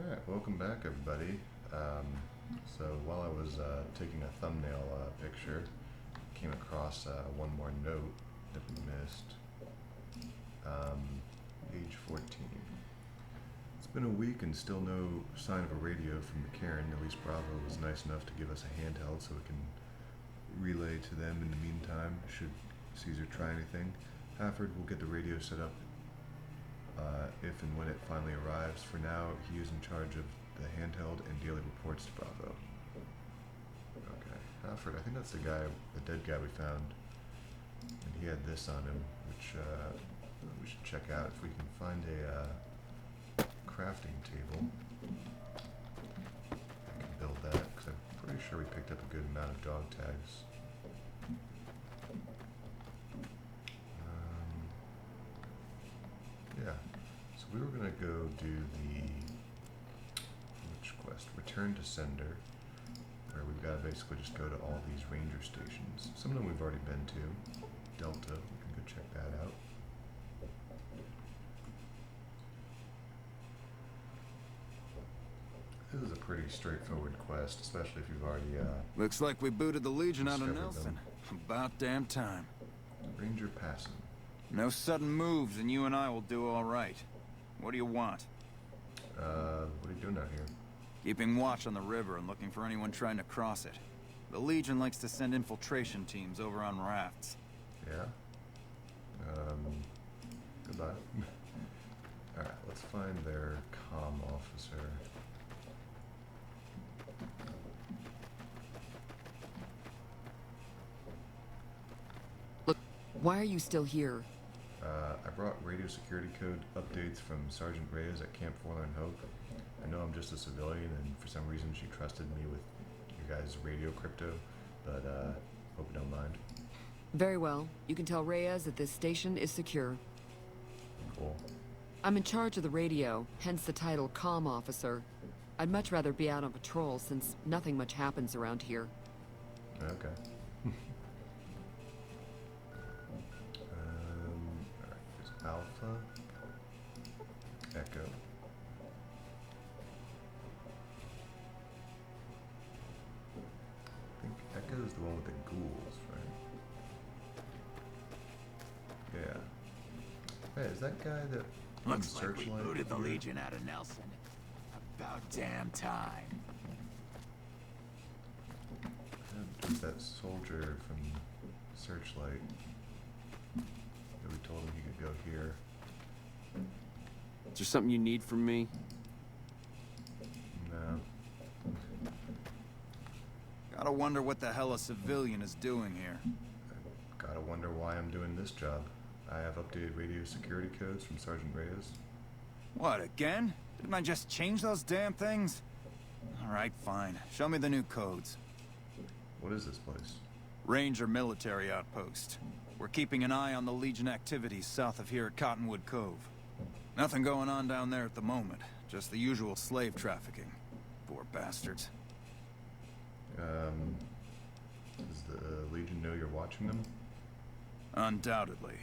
Alright, welcome back everybody. So while I was taking a thumbnail picture, came across one more note that we missed. Age 14. It's been a week and still no sign of a radio from McCarran. At least Bravo was nice enough to give us a handheld so we can relay to them in the meantime, should Caesar try anything. Halford will get the radio set up if and when it finally arrives. For now, he is in charge of the handheld and daily reports to Bravo. Okay, Halford, I think that's the guy, the dead guy we found. And he had this on him, which we should check out if we can find a crafting table. I can build that, because I'm pretty sure we picked up a good amount of dog tags. Yeah, so we were going to go do the, which quest? Return to Sender, where we've got to basically just go to all these ranger stations. Some of them we've already been to. Delta, we can go check that out. This is a pretty straightforward quest, especially if you've already Looks like we booted the Legion out of discovered Nelson. them. About damn time. Ranger passing. No sudden moves and you and I will do all right. What do you want? What are you doing out here? Keeping watch on the river and looking for anyone trying to cross it. The Legion likes to send infiltration teams over on rafts. Yeah? Goodbye. Alright, let's find their comm officer. Look, why are you still here? I brought radio security code updates from Sergeant Reyes at Camp Forlorn Hope. I know I'm just a civilian, and for some reason she trusted me with your guys' radio crypto, but hope you don't mind. Very well. You can tell Reyes that this station is secure. Cool. I'm in charge of the radio, hence the title Comm Officer. I'd much rather be out on patrol since nothing much happens around here. Okay. Alright, there's Alpha, Echo. I think Echo is the one with the ghouls, right? Yeah. Hey, is that guy that Looks like we Searchlight booted the here? Legion out of Nelson. About damn time. There's that soldier from Searchlight that we told him he could go here. Is there something you need from me? No. Gotta wonder what the hell a civilian is doing here. Gotta wonder why I'm doing this job. I have updated radio security codes from Sergeant Reyes. What, again? Didn't I just change those damn things? Alright, fine. Show me the new codes. What is this place? Ranger military outpost. We're keeping an eye on the Legion activities south of here at Cottonwood Cove. Nothing going on down there at the moment. Just the usual slave trafficking. Poor bastards. Does the Legion know you're watching them? Undoubtedly.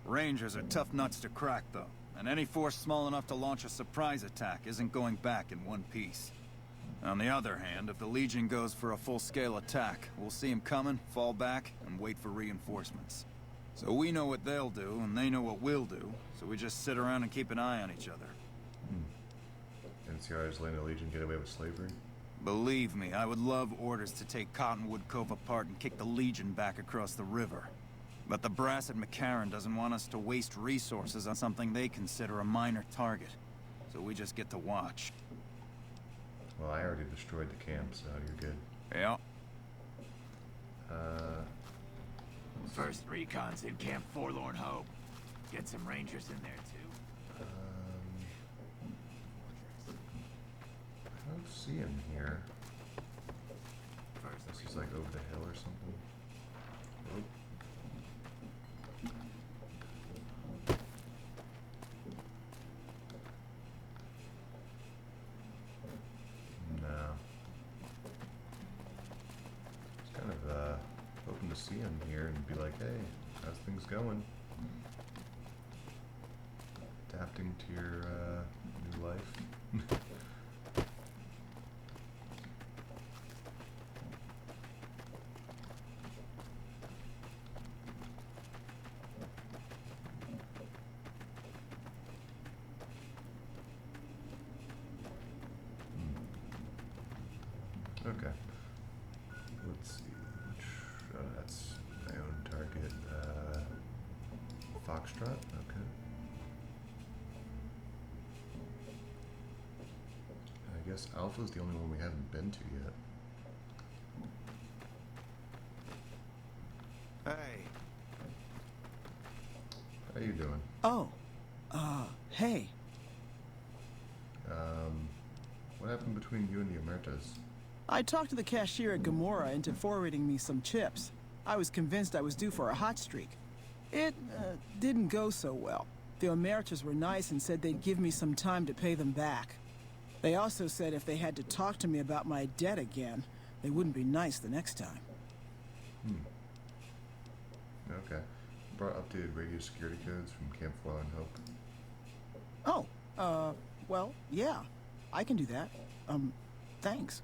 Rangers are tough nuts to crack, though. And any force small enough to launch a surprise attack isn't going back in one piece. On the other hand, if the Legion goes for a full-scale attack, we'll see them coming, fall back, and wait for reinforcements. So we know what they'll do, and they know what we'll do, so we just sit around and keep an eye on each other. NCRs letting the Legion get away with slavery? Believe me, I would love orders to take Cottonwood Cove apart and kick the Legion back across the river. But the brass at McCarran doesn't want us to waste resources on something they consider a minor target. So we just get to watch. Well, I already destroyed the camp, so you're good. Yeah. First recon's in Camp Forlorn Hope. Get some Rangers in there, too. I don't see him here. First Unless he's like over the hill or something. Oh. No. Just kind of hoping to see him here and be like, hey, how's things going? Adapting to your new life. Okay. Let's see. That's my own target. Foxtrot. Okay. I guess Alpha's the only one we haven't been to yet. Hey. How you doing? Oh, hey. What happened between you and the Omertas? I talked to the cashier at Gamora into forwarding me some chips. I was convinced I was due for a hot streak. It, didn't go so well. The Omertas were nice and said they'd give me some time to pay them back. They also said if they had to talk to me about my debt again, they wouldn't be nice the next time. Okay. Brought updated radio security codes from Camp Foil and Hope. Oh, well, yeah. I can do that. Thanks.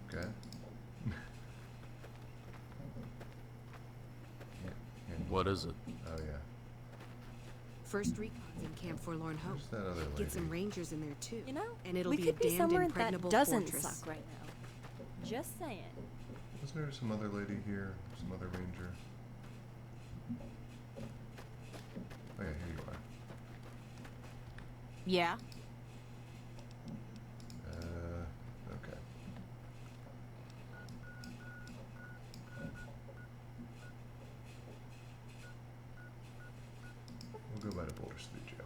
Okay. What is it? Oh yeah. First recon's in Camp Forlorn Hope. Where's that other lady? Get some rangers in there too. You know, and it'll we be could a be damned somewhere impregnable that doesn't fortress. suck right now. Just saying. Wasn't there some other lady here? Some other ranger? Oh yeah, here you are. Yeah. Okay. We'll go by the Boulder Street Jail.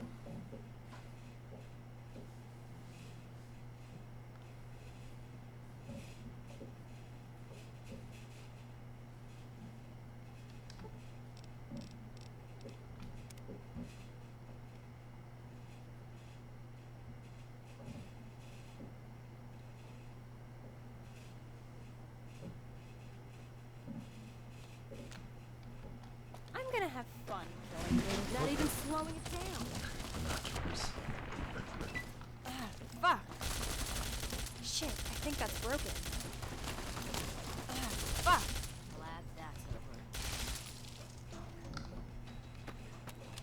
I'm gonna have fun killing things, not even slowing it down. Nachos. Fuck. Shit, I think that's broken. Fuck. Glad that's over.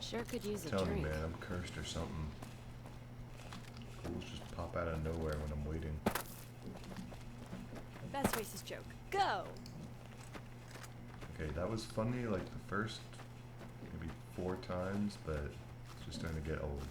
Sure could use a Tell me, drink. man, I'm cursed or something. Ghouls just pop out of nowhere when I'm waiting. Best racist joke. Go. Okay, that was funny like the first maybe 4 times, but it's just starting to get old.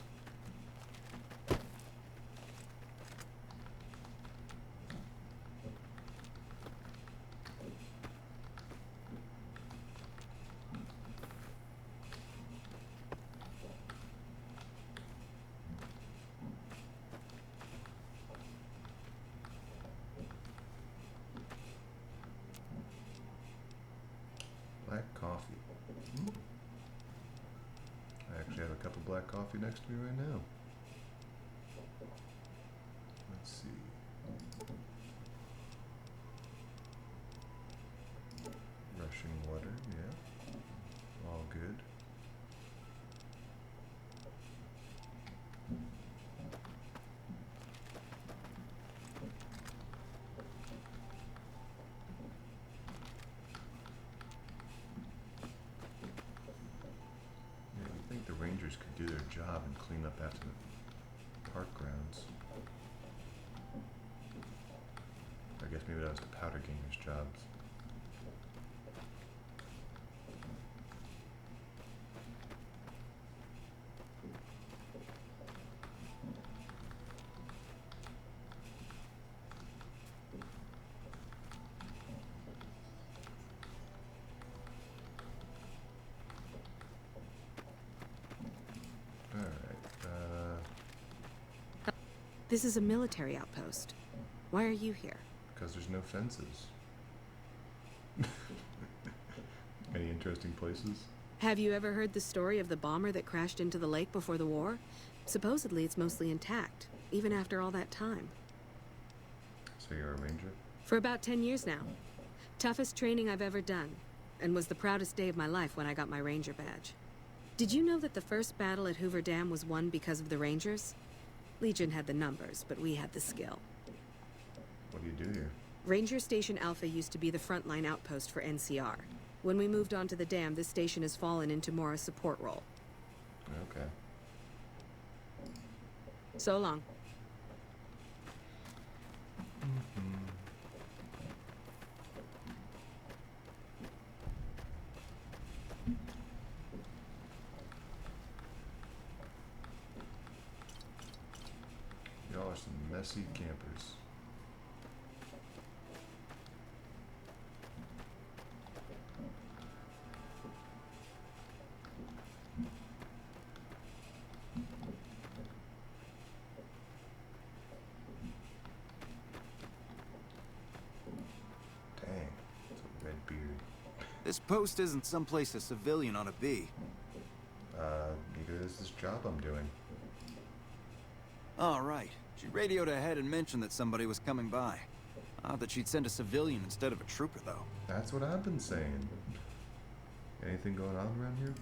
Black coffee. I actually have a cup of black coffee next to me right now. Let's see. Rushing water, yeah. All good. Yeah, I think the Rangers could do their job and clean up after the park grounds. I guess maybe that was the Powder Gangers' jobs. This is a military outpost. Why are you here? Because there's no fences. Any interesting places? Have you ever heard the story of the bomber that crashed into the lake before the war? Supposedly it's mostly intact, even after all that time. So you're a ranger? For about 10 years now. Toughest training I've ever done, and was the proudest day of my life when I got my ranger badge. Did you know that the first battle at Hoover Dam was won because of the Rangers? Legion had the numbers, but we had the skill. What do you do here? Ranger Station Alpha used to be the frontline outpost for NCR. When we moved onto the dam, this station has fallen into more a support role. Okay. So long. Mm-hmm. Y'all are some messy campers. Dang, it's a red beard. This post isn't someplace a civilian ought to be. Neither is this job I'm doing. All right. She radioed ahead and mentioned that somebody was coming by. Odd that she'd send a civilian instead of a trooper, though. That's what I've been saying. Anything going on around here?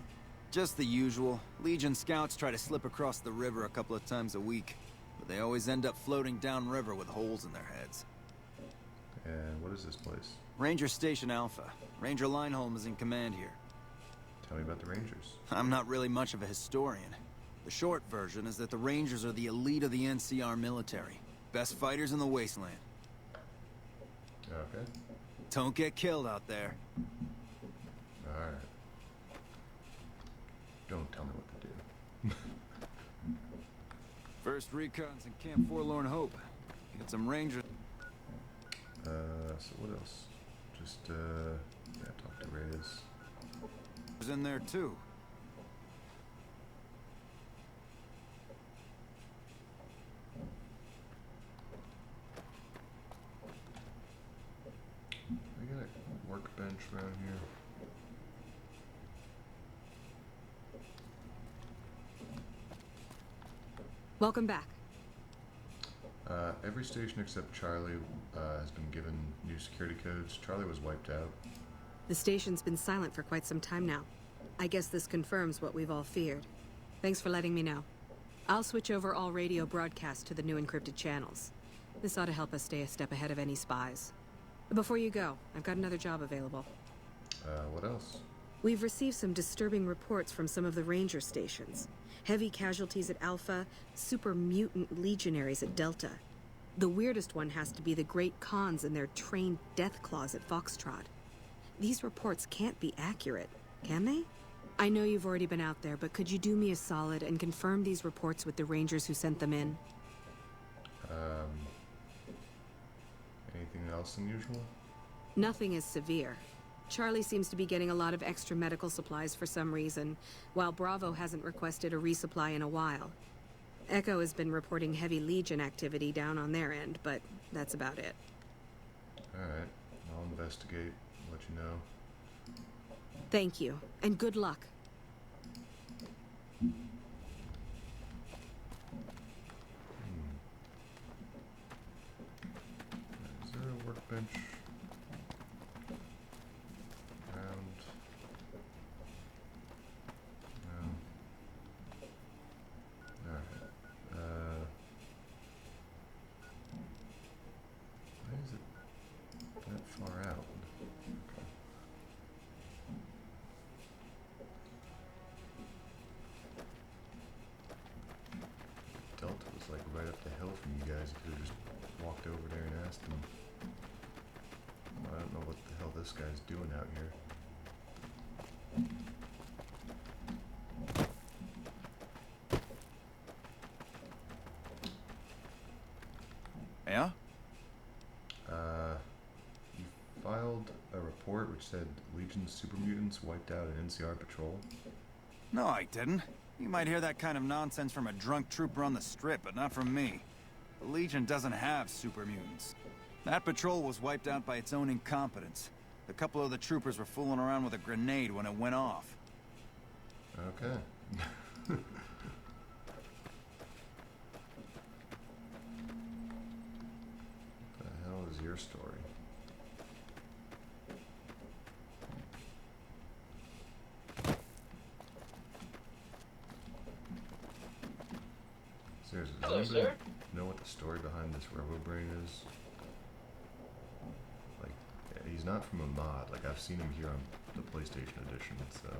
Just the usual. Legion scouts try to slip across the river a couple of times a week, but they always end up floating downriver with holes in their heads. And what is this place? Ranger Station Alpha. Ranger Lineholm is in command here. Tell me about the Rangers. I'm not really much of a historian. The short version is that the Rangers are the elite of the NCR military. Best fighters in the wasteland. Okay. Don't get killed out there. Alright. Don't tell me what to do. First recon's in Camp Forlorn Hope. Get some Rangers. So what else? Just, yeah, talk to Reyes. In there too. We got a workbench around here. Welcome back. Every station except Charlie has been given new security codes. Charlie was wiped out. The station's been silent for quite some time now. I guess this confirms what we've all feared. Thanks for letting me know. I'll switch over all radio broadcasts to the new encrypted channels. This ought to help us stay a step ahead of any spies. Before you go, I've got another job available. What else? We've received some disturbing reports from some of the ranger stations. Heavy casualties at Alpha, super mutant legionaries at Delta. The weirdest one has to be the Great Khans and their trained death claws at Foxtrot. These reports can't be accurate, can they? I know you've already been out there, but could you do me a solid and confirm these reports with the Rangers who sent them in? Anything else unusual? Nothing is severe. Charlie seems to be getting a lot of extra medical supplies for some reason, while Bravo hasn't requested a resupply in a while. Echo has been reporting heavy Legion activity down on their end, but that's about it. Alright, I'll investigate, let you know. Thank you, and good luck. Is there a workbench around? No. Alright. Why is it that far out? Okay. Delta was like right up the hill from you guys. You could have just walked over there and asked them. Well, I don't know what the hell this guy's doing out here. Yeah? You filed a report which said Legion super mutants wiped out an NCR patrol. No, I didn't. You might hear that kind of nonsense from a drunk trooper on the strip, but not from me. The Legion doesn't have super mutants. That patrol was wiped out by its own incompetence. A couple of the troopers were fooling around with a grenade when it went off. Okay. What the hell is your story? Seriously, Hello, does anybody sir. know what the story behind this RoboBrain is? Like, he's not from a mod. Like, I've seen him here on the PlayStation edition, so...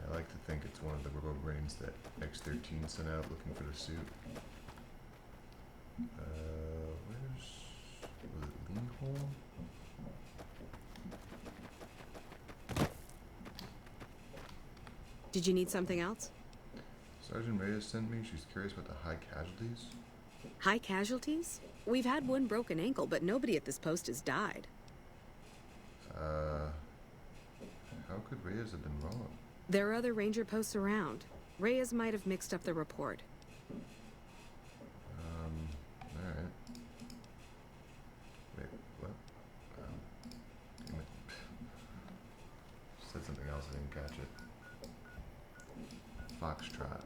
I like to think it's one of the RoboBrains that X-13 sent out looking for the suit. Where's Did you need something else? Sergeant Reyes sent me. She's curious about the high casualties. High casualties? We've had one broken ankle, but nobody at this post has died. How could Reyes have been wrong? There are other ranger posts around. Reyes might have mixed up the report. Alright. Wait, what? Damn it. Said something else, I didn't catch it. Foxtrot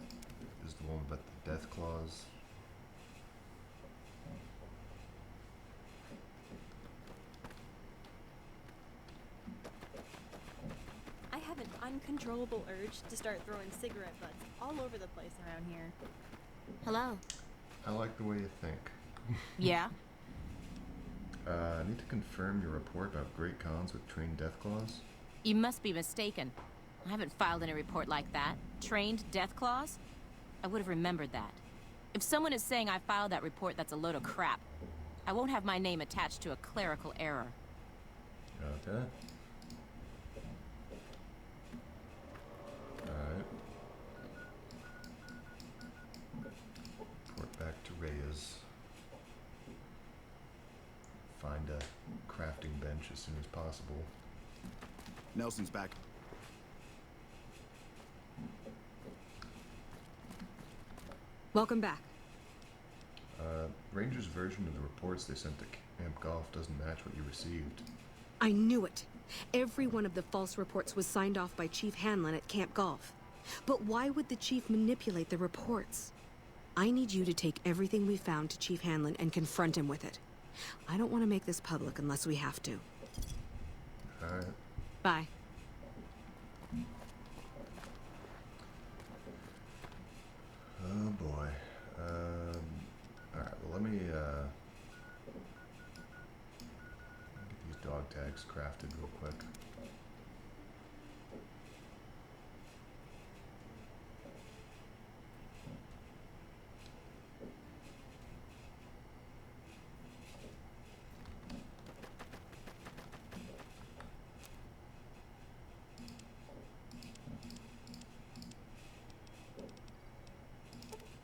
is the one about the death clause. I have an uncontrollable urge to start throwing cigarette butts all over the place around here. Hello. I like the way you think. Yeah? I need to confirm your report about great cons with trained death claws. You must be mistaken. I haven't filed any report like that. Trained death claws? I would have remembered that. If someone is saying I filed that report, that's a load of crap. I won't have my name attached to a clerical error. Okay. Alright. Report back to Reyes. Find a crafting bench as soon as possible. Nelson's back. Welcome back. Ranger's version of the reports they sent to Camp Golf doesn't match what you received. I knew it. Every one of the false reports was signed off by Chief Hanlon at Camp Golf. But why would the chief manipulate the reports? I need you to take everything we found to Chief Hanlon and confront him with it. I don't want to make this public unless we have to. Alright. Bye. Oh boy. Alright, well let me get these dog tags crafted real quick.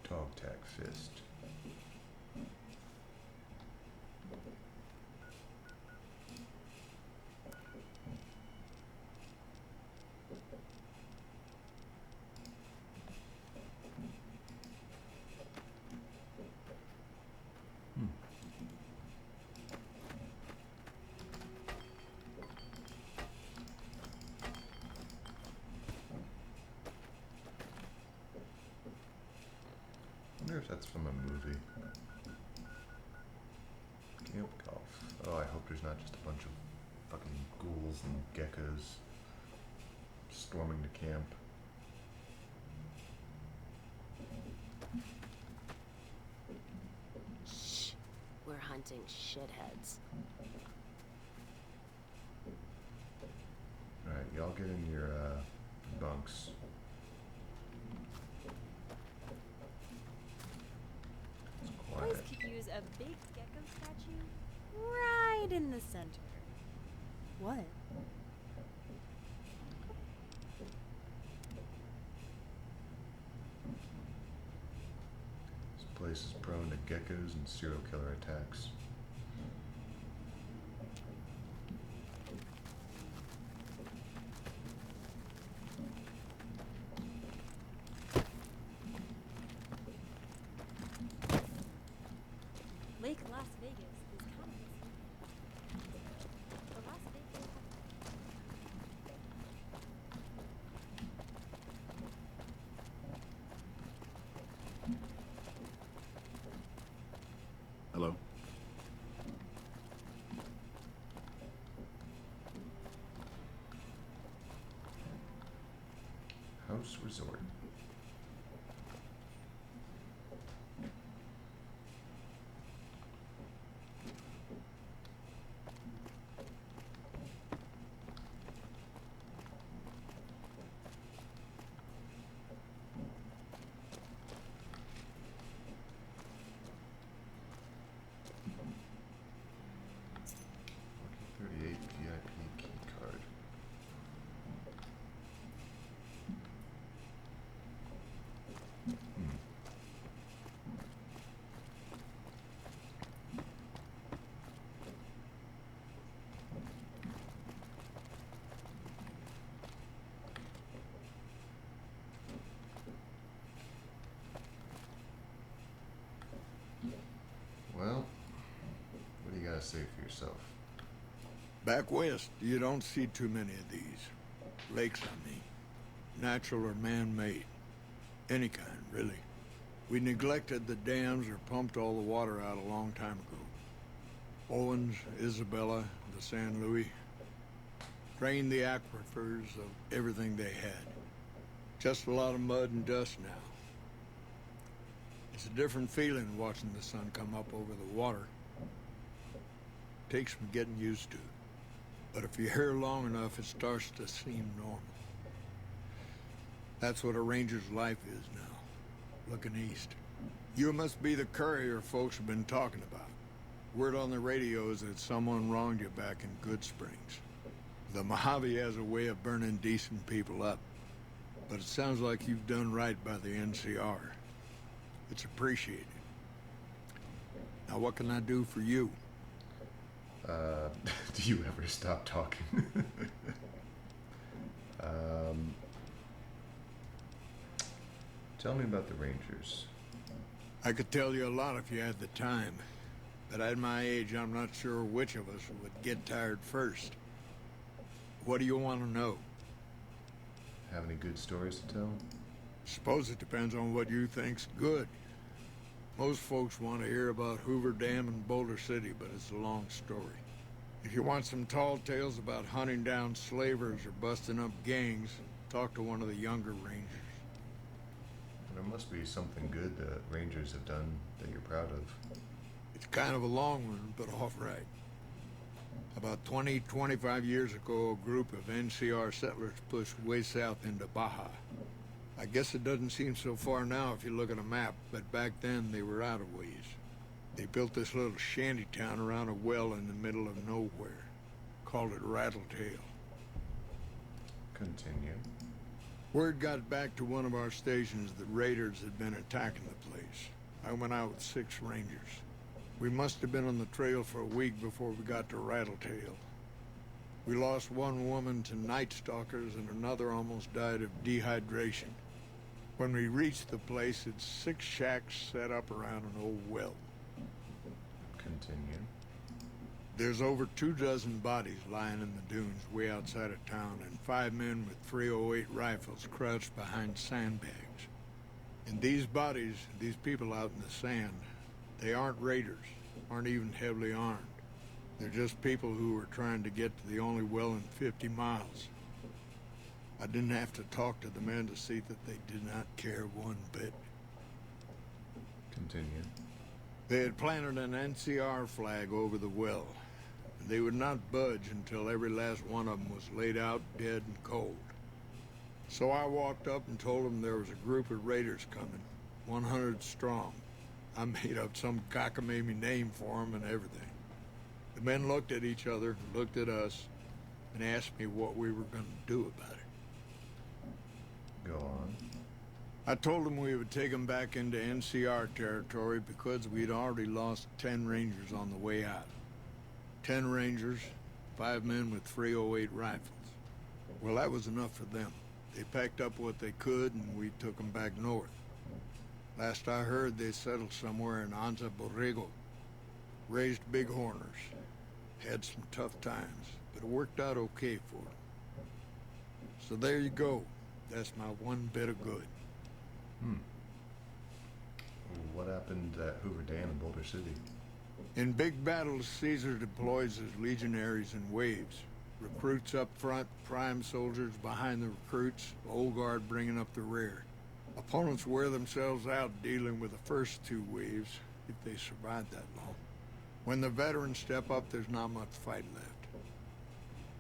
Dog tag fist. I wonder if that's from a movie. Camp Golf. Oh, I hope there's not just a bunch of fucking ghouls and geckos storming the camp. Shh. We're hunting shitheads. Alright, y'all get in your bunks. It's Boys quiet. could use a big gecko statue right in the center. What? This place is prone to geckos and serial killer attacks. Lake Las Vegas is kind of the Las Vegas. Hello? House Resort. Lucky 38 VIP key card. gotta say for yourself. Back west, you don't see too many of these. Lakes, I mean. Natural or man-made. Any kind, really. We neglected the dams or pumped all the water out a long time ago. Owens, Isabella, the San Luis. Drained the aquifers of everything they had. Just a lot of mud and dust now. It's a different feeling watching the sun come up over the water. Takes some getting used to. But if you're here long enough, it starts to seem normal. That's what a ranger's life is now, looking east. You must be the courier folks have been talking about. Word on the radio is that someone wronged you back in Good Springs. The Mojave has a way of burning decent people up. But it sounds like you've done right by the NCR. It's appreciated. Now what can I do for you? Do you ever stop talking? Tell me about the Rangers. I could tell you a lot if you had the time. But at my age, I'm not sure which of us would get tired first. What do you want to know? Have any good stories to tell? Suppose it depends on what you think's good. Most folks want to hear about Hoover Dam and Boulder City, but it's a long story. If you want some tall tales about hunting down slavers or busting up gangs, talk to one of the younger rangers. There must be something good the Rangers have done that you're proud of. It's kind of a long one, but all right. About 25 years ago, a group of NCR settlers pushed way south into Baja. I guess it doesn't seem so far now if you look at a map, but back then they were out of ways. They built this little shanty town around a well in the middle of nowhere. Called it Rattletail. Continue. Word got back to one of our stations that raiders had been attacking the place. I went out with 6 rangers. We must have been on the trail for a week before we got to Rattletail. We lost one woman to night stalkers and another almost died of dehydration. When we reached the place, it's 6 shacks set up around an old well. Continue. There's over 24 bodies lying in the dunes way outside of town, and 5 men with .308 rifles crouched behind sandbags. And these bodies, these people out in the sand, they aren't raiders, aren't even heavily armed. They're just people who were trying to get to the only well in 50 miles. I didn't have to talk to the men to see that they did not care one bit. Continue. They had planted an NCR flag over the well. They would not budge until every last one of them was laid out dead and cold. So I walked up and told them there was a group of raiders coming, 100 strong. I made up some cockamamie name for them and everything. The men looked at each other, looked at us, and asked me what we were going to do about it. Go on. I told them we would take them back into NCR territory because we'd already lost 10 Rangers on the way out. 10 Rangers, 5 men with .308 rifles. Well, that was enough for them. They packed up what they could and we took them back north. Last I heard, they settled somewhere in Anza Borrego. Raised bighorners. Had some tough times, but it worked out okay for them. So there you go. That's my one bit of good. What happened at Hoover Dam in Boulder City? In big battles, Caesar deploys his legionaries in waves. Recruits up front, prime soldiers behind the recruits, old guard bringing up the rear. Opponents wear themselves out dealing with the first 2 waves, if they survive that long. When the veterans step up, there's not much fight left.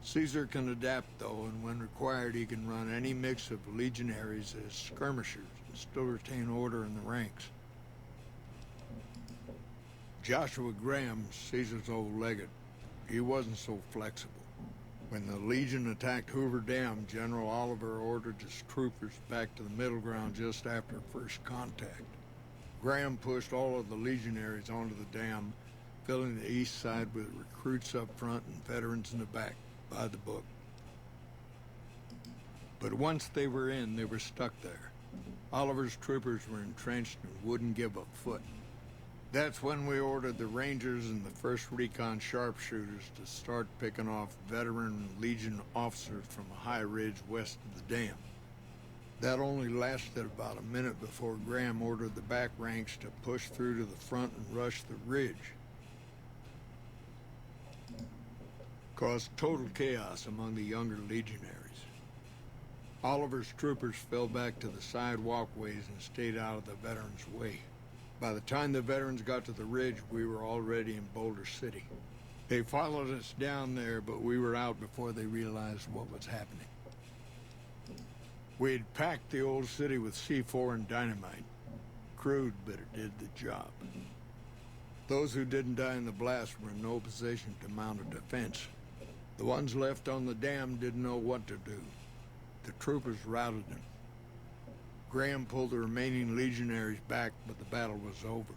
Caesar can adapt, though, and when required, he can run any mix of legionaries as skirmishers and still retain order in the ranks. Joshua Graham, Caesar's old legate, he wasn't so flexible. When the Legion attacked Hoover Dam, General Oliver ordered his troopers back to the middle ground just after first contact. Graham pushed all of the legionaries onto the dam, filling the east side with recruits up front and veterans in the back, by the book. But once they were in, they were stuck there. Oliver's troopers were entrenched and wouldn't give a foot. That's when we ordered the Rangers and the 1st Recon sharpshooters to start picking off veteran Legion officers from a high ridge west of the dam. That only lasted about a minute before Graham ordered the back ranks to push through to the front and rush the ridge. Caused total chaos among the younger legionaries. Oliver's troopers fell back to the side walkways and stayed out of the veterans' way. By the time the veterans got to the ridge, we were already in Boulder City. They followed us down there, but we were out before they realized what was happening. We'd packed the old city with C4 and dynamite. Crude, but it did the job. Those who didn't die in the blast were in no position to mount a defense. The ones left on the dam didn't know what to do. The troopers routed them. Graham pulled the remaining legionaries back, but the battle was over.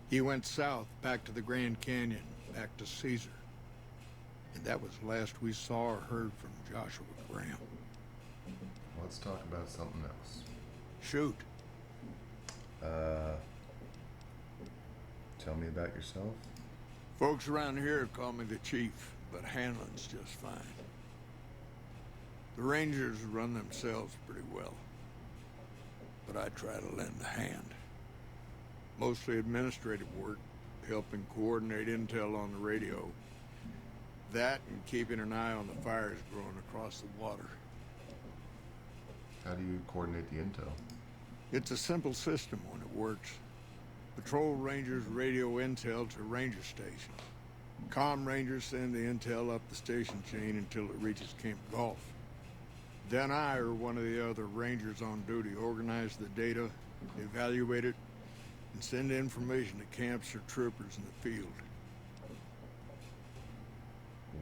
He went south, back to the Grand Canyon, back to Caesar. And that was the last we saw or heard from Joshua Graham. Let's talk about something else. Shoot. Tell me about yourself. Folks around here call me the chief, but handling's just fine. The Rangers run themselves pretty well, but I try to lend a hand. Mostly administrative work, helping coordinate intel on the radio. That and keeping an eye on the fires growing across the water. How do you coordinate the intel? It's a simple system when it works. Patrol Rangers radio intel to ranger stations. Comm Rangers send the intel up the station chain until it reaches Camp Golf. Then I or one of the other Rangers on duty organize the data, evaluate it, and send information to camps or troopers in the field.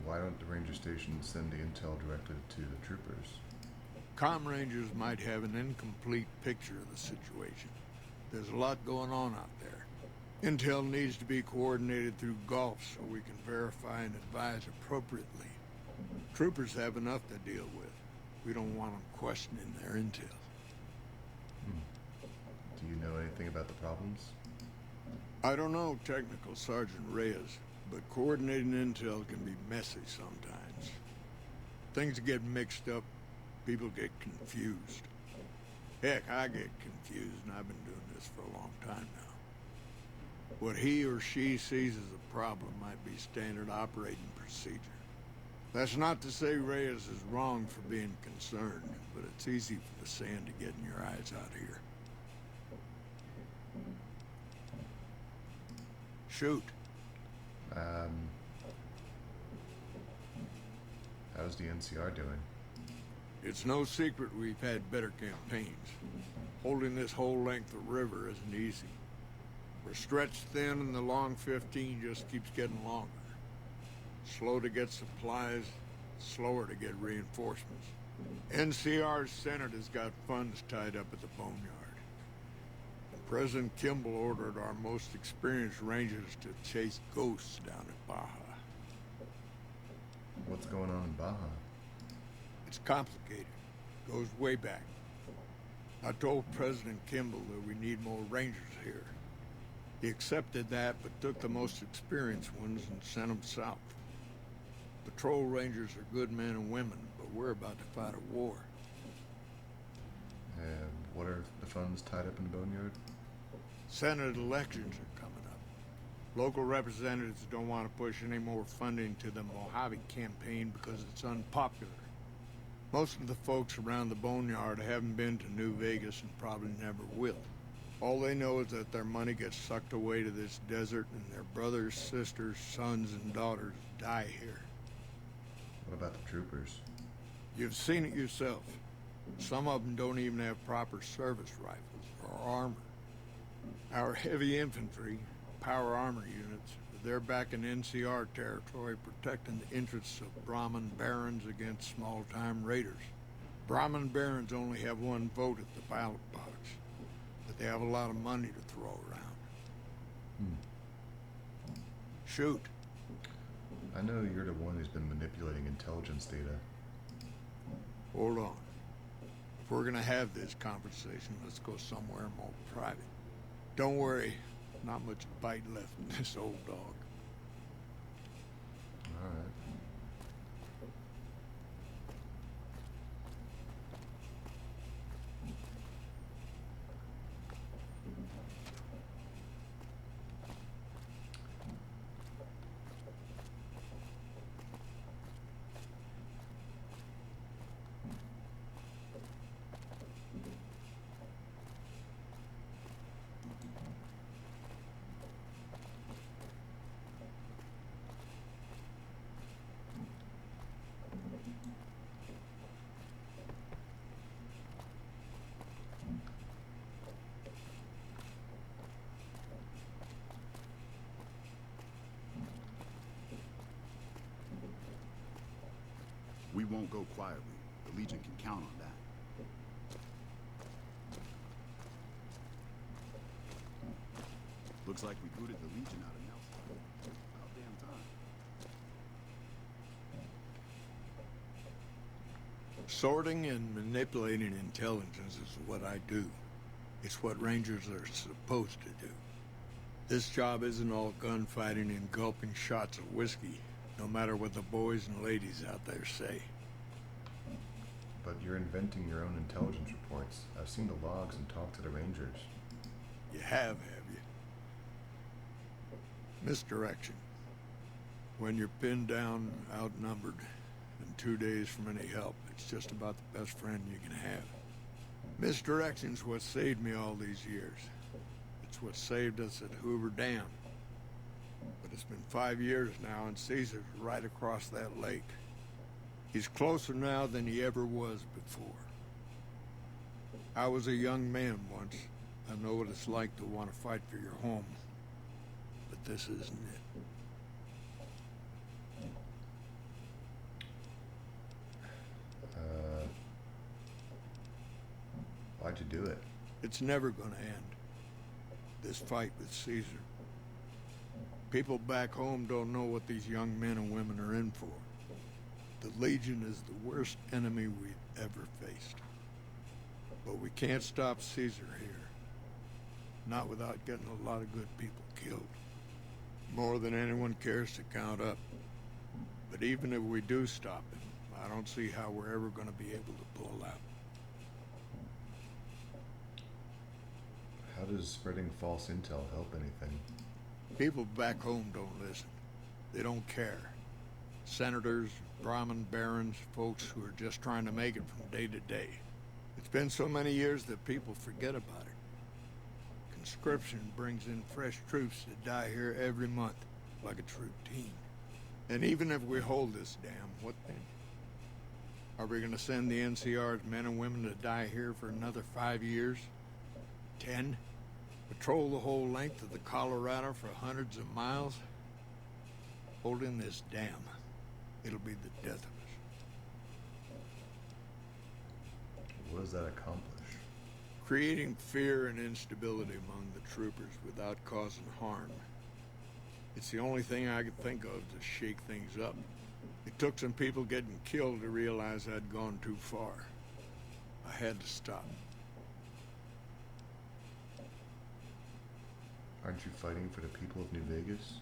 Why don't the ranger stations send the intel directly to the troopers? Comm Rangers might have an incomplete picture of the situation. There's a lot going on out there. Intel needs to be coordinated through Golf so we can verify and advise appropriately. Troopers have enough to deal with. We don't want them questioning their intel. Do you know anything about the problems? I don't know Technical Sergeant Reyes, but coordinating intel can be messy sometimes. Things get mixed up, people get confused. Heck, I get confused, and I've been doing this for a long time now. What he or she sees as a problem might be standard operating procedure. That's not to say Reyes is wrong for being concerned, but it's easy for the sand to get in your eyes out here. Shoot. How's the NCR doing? It's no secret we've had better campaigns. Holding this whole length of river isn't easy. We're stretched thin and the long 15 just keeps getting longer. Slow to get supplies, slower to get reinforcements. NCR's Senate has got funds tied up at the boneyard. President Kimball ordered our most experienced rangers to chase ghosts down at Baja. What's going on in Baja? It's complicated. Goes way back. I told President Kimball that we need more rangers here. He accepted that, but took the most experienced ones and sent them south. Patrol Rangers are good men and women, but we're about to fight a war. And what are the funds tied up in the boneyard? Senate elections are coming up. Local representatives don't want to push any more funding to the Mojave campaign because it's unpopular. Most of the folks around the boneyard haven't been to New Vegas and probably never will. All they know is that their money gets sucked away to this desert and their brothers, sisters, sons, and daughters die here. What about the troopers? You've seen it yourself. Some of them don't even have proper service rifles or armor. Our heavy infantry, power armor units, they're back in NCR territory protecting the interests of Brahmin barons against small-time raiders. Brahmin barons only have one vote at the ballot box, but they have a lot of money to throw around. Shoot. I know you're the one who's been manipulating intelligence data. Hold on. If we're gonna have this conversation, let's go somewhere more private. Don't worry, Not much bite left in this old dog. All right. We won't go quietly. The Legion can count on that. Looks like we booted the Legion out of Nelson. About damn time. Sorting and manipulating intelligence is what I do. It's what Rangers are supposed to do. This job isn't all gunfighting and gulping shots of whiskey, no matter what the boys and ladies out there say. But you're inventing your own intelligence reports. I've seen the logs and talked to the Rangers. You have you? Misdirection. When you're pinned down, outnumbered, and 2 days from any help, it's just about the best friend you can have. Misdirection's what saved me all these years. It's what saved us at Hoover Dam. But it's been 5 years now, and Caesar's right across that lake. He's closer now than he ever was before. I was a young man once. I know what it's like to want to fight for your home. But this isn't it. Why'd you do it? It's never gonna end. This fight with Caesar. People back home don't know what these young men and women are in for. The Legion is the worst enemy we've ever faced. But we can't stop Caesar here. Not without getting a lot of good people killed. More than anyone cares to count up. But even if we do stop him, I don't see how we're ever going to be able to pull out. How does spreading false intel help anything? People back home don't listen. They don't care. Senators, Brahmin barons, folks who are just trying to make it from day to day. It's been so many years that people forget about it. Conscription brings in fresh troops that die here every month, like it's routine. And even if we hold this dam, what then? Are we going to send the NCRs men and women to die here for another 5 years? 10? Patrol the whole length of the Colorado for hundreds of miles? Holding this dam, it'll be the death of us. What does that accomplish? Creating fear and instability among the troopers without causing harm. It's the only thing I could think of to shake things up. It took some people getting killed to realize I'd gone too far. I had to stop. Aren't you fighting for the people of New Vegas?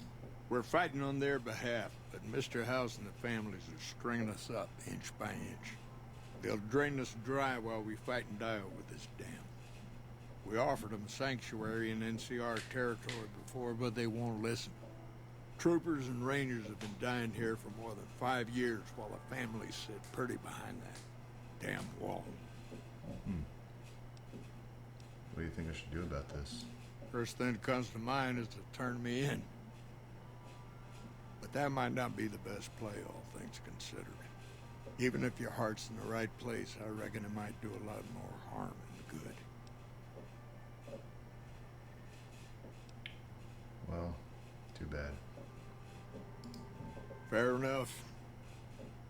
We're fighting on their behalf, but Mr. House and the families are stringing us up inch by inch. They'll drain us dry while we fight and die over this dam. We offered them sanctuary in NCR territory before, but they won't listen. Troopers and Rangers have been dying here for more than 5 years while the families sit pretty behind that damn wall. What do you think I should do about this? First thing that comes to mind is to turn me in. But that might not be the best play, all things considered. Even if your heart's in the right place, I reckon it might do a lot more harm than good. Well, too bad. Fair enough.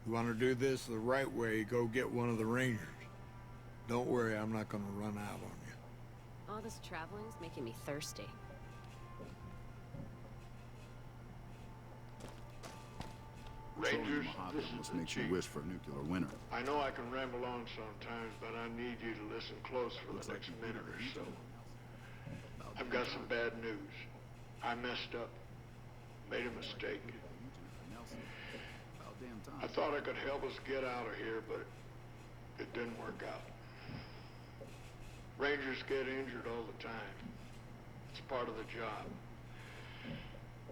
You want to do this the right way, go get one of the Rangers. Don't worry, I'm not going to run out on you. All this traveling's making me thirsty. Rangers, this is makes you wish for a nuclear winter. I know I can ramble on sometimes, but I need you to listen close for the next minute or so. I've got some bad news. I messed up. Made a mistake. I thought I could help us get out of here, but it didn't work out. Rangers get injured all the time. It's part of the job.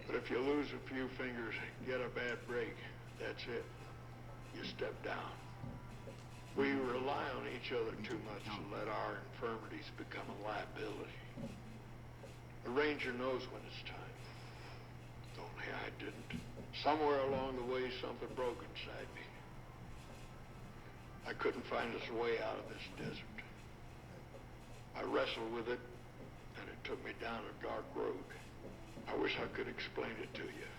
But if you lose a few fingers, get a bad break, that's it. You step down. We rely on each other too much to let our infirmities become a liability. The Ranger knows when it's time. Only I didn't. Somewhere along the way, something broke inside me. I couldn't find us way out of this desert. I wrestled with it, and it took me down a dark road. I wish I could explain it to you.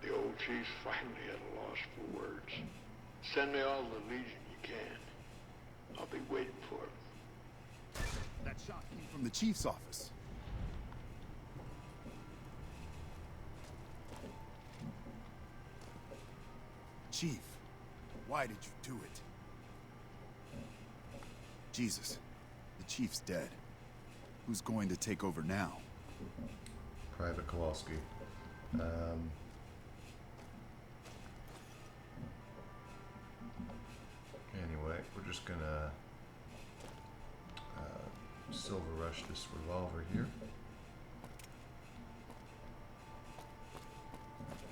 The old chief's finally at a loss for words. Send me all the Legion you can. I'll be waiting for it. That shot came from the chief's office. Chief, why did you do it? Jesus, the chief's dead. Who's going to take over now? Private Kowalski. Anyway, we're just gonna silver rush this revolver here.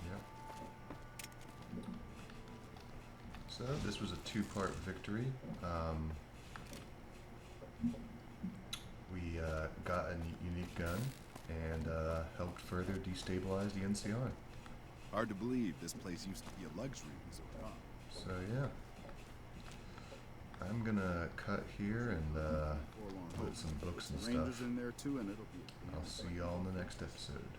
Yep. So this was a two-part victory. We got a unique gun and helped further destabilize the NCR. Hard to believe this place used to be a luxury resort, huh? So yeah, I'm gonna cut here and put some books and stuff. Rangers in there too, and it'll be. I'll see y'all in the next episode.